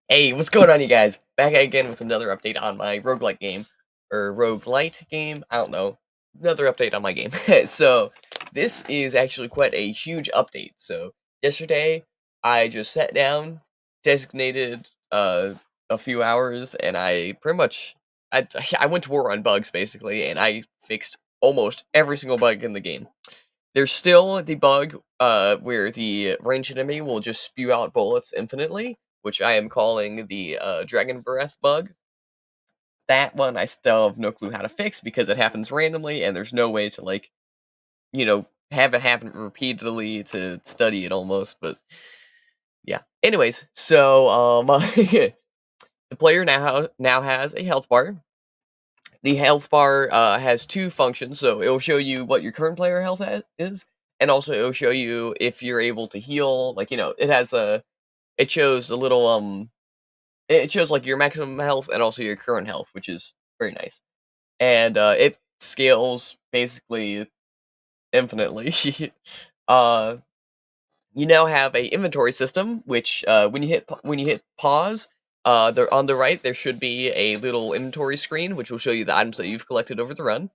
Hey, what's going on, you guys? Back again with another update on my roguelike game, or roguelite game. I don't know. Another update on my game. So, this is actually quite a huge update. So, yesterday I just sat down, designated a few hours, and I pretty much I I went to war on bugs basically, and I fixed almost every single bug in the game. There's still the bug, where the ranged enemy will just spew out bullets infinitely, which I am calling the, Dragon Breath bug. That one I still have no clue how to fix because it happens randomly and there's no way to, like, have it happen repeatedly to study it almost, but yeah. Anyways, so, the player now has a health bar. The health bar, has 2 functions, so it'll show you what your current player health is, and also it'll show you if you're able to heal, like, it shows a little, it shows, like, your maximum health and also your current health, which is very nice, and, it scales basically infinitely. Uh, you now have a inventory system, which, when you hit pause, there on the right, there should be a little inventory screen, which will show you the items that you've collected over the run.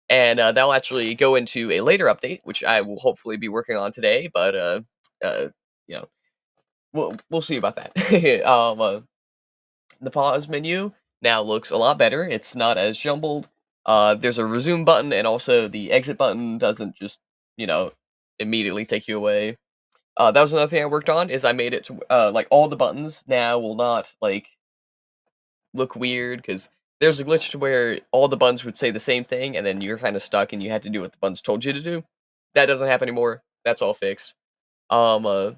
And that'll actually go into a later update, which I will hopefully be working on today. But uh, you know, we'll see about that. The pause menu now looks a lot better. It's not as jumbled. There's a resume button, and also the exit button doesn't just you know immediately take you away. That was another thing I worked on. Is I made it to like all the buttons now will not like look weird because there's a glitch to where all the buttons would say the same thing, and then you're kind of stuck, and you had to do what the buttons told you to do. That doesn't happen anymore. That's all fixed. Um, uh,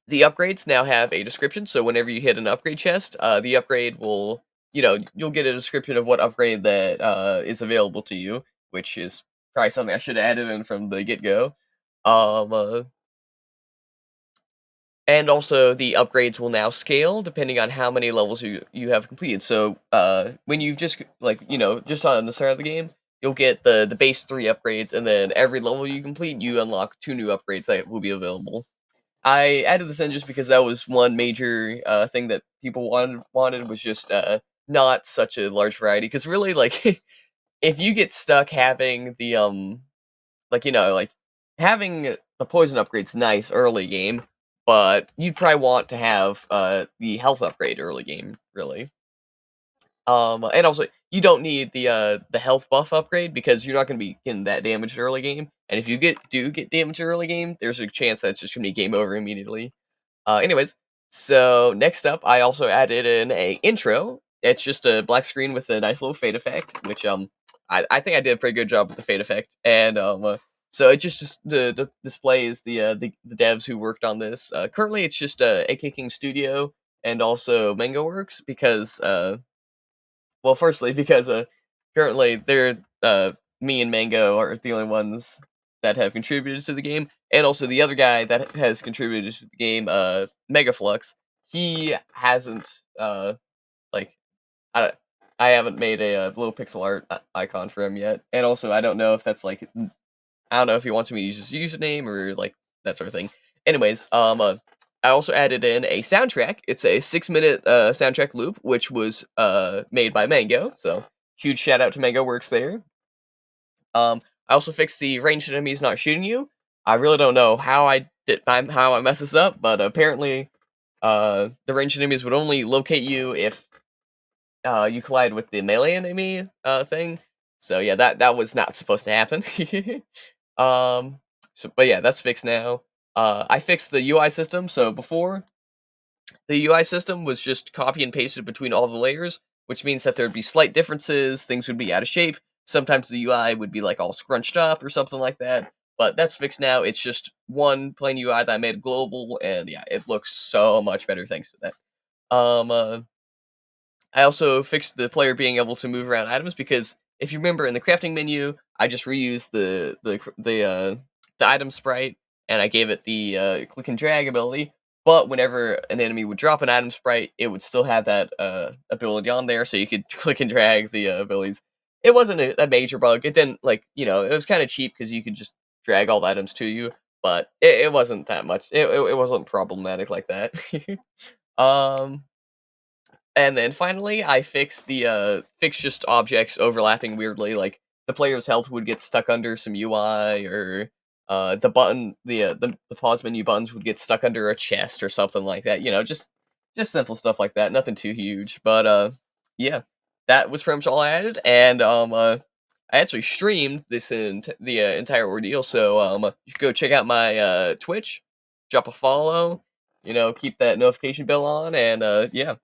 the upgrades now have a description, so whenever you hit an upgrade chest, the upgrade will, you'll get a description of what upgrade that is available to you, which is probably something I should have added in from the get go. Um, uh, And also, the upgrades will now scale depending on how many levels you have completed. So, when you've just just on the start of the game, you'll get the base 3 upgrades, and then every level you complete, you unlock 2 new upgrades that will be available. I added this in just because that was one major, thing that people wanted was just, not such a large variety. Because really, like, if you get stuck having like, having the poison upgrade's nice early game, but you'd probably want to have, the health upgrade early game, really. And also, you don't need the health buff upgrade because you're not gonna be getting that damaged early game, and if you get damaged early game, there's a chance that it's just gonna be game over immediately. Anyways, so next up, I also added in a intro. It's just a black screen with a nice little fade effect, which I think I did a pretty good job with the fade effect, and so it just displays the devs who worked on this. Currently, it's just AKking Studio and also Mango Works because well, firstly because currently they're me and Mango are the only ones that have contributed to the game, and also the other guy that has contributed to the game, Megaflux, he hasn't like I I haven't made a, little pixel art icon for him yet, and also I don't know if that's like I don't know if he wants me to use his username or like that sort of thing. Anyways, I also added in a soundtrack. It's a 6 minute soundtrack loop, which was made by Mango. So huge shout out to Mango Works there. I also fixed the ranged enemies not shooting you. I really don't know how I messed this up, but apparently, the ranged enemies would only locate you if you collide with the melee enemy thing. So yeah, that was not supposed to happen. um, but yeah, that's fixed now. I fixed the UI system. So before, the UI system was just copy and pasted between all the layers, which means that there'd be slight differences, things would be out of shape. Sometimes the UI would be like all scrunched up or something like that. But that's fixed now. It's just one plain UI that I made global, and yeah, it looks so much better thanks to that. I also fixed the player being able to move around items because if you remember in the crafting menu, I just reused the item sprite and I gave it the click and drag ability. But whenever an enemy would drop an item sprite, it would still have that ability on there, so you could click and drag the abilities. It wasn't a major bug. It didn't it was kind of cheap because you could just drag all the items to you, but it wasn't that much. It wasn't problematic like that. um And then finally, I fixed the fixed just objects overlapping weirdly, like the player's health would get stuck under some UI, or the button, the pause menu buttons would get stuck under a chest or something like that. You know, just simple stuff like that. Nothing too huge, but yeah, that was pretty much all I added, and I actually streamed this the entire ordeal. So you should go check out my Twitch, drop a follow, you know, keep that notification bell on, and yeah.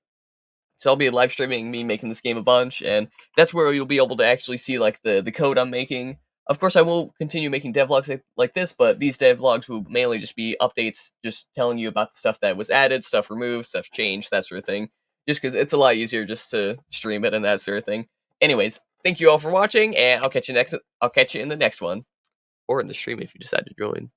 So I'll be live streaming me making this game a bunch, and that's where you'll be able to actually see like the code I'm making. Of course, I will continue making devlogs like this, but these devlogs will mainly just be updates, just telling you about the stuff that was added, stuff removed, stuff changed, that sort of thing. Just because it's a lot easier just to stream it and that sort of thing. Anyways, thank you all for watching, and I'll catch you in the next one, or in the stream if you decide to join.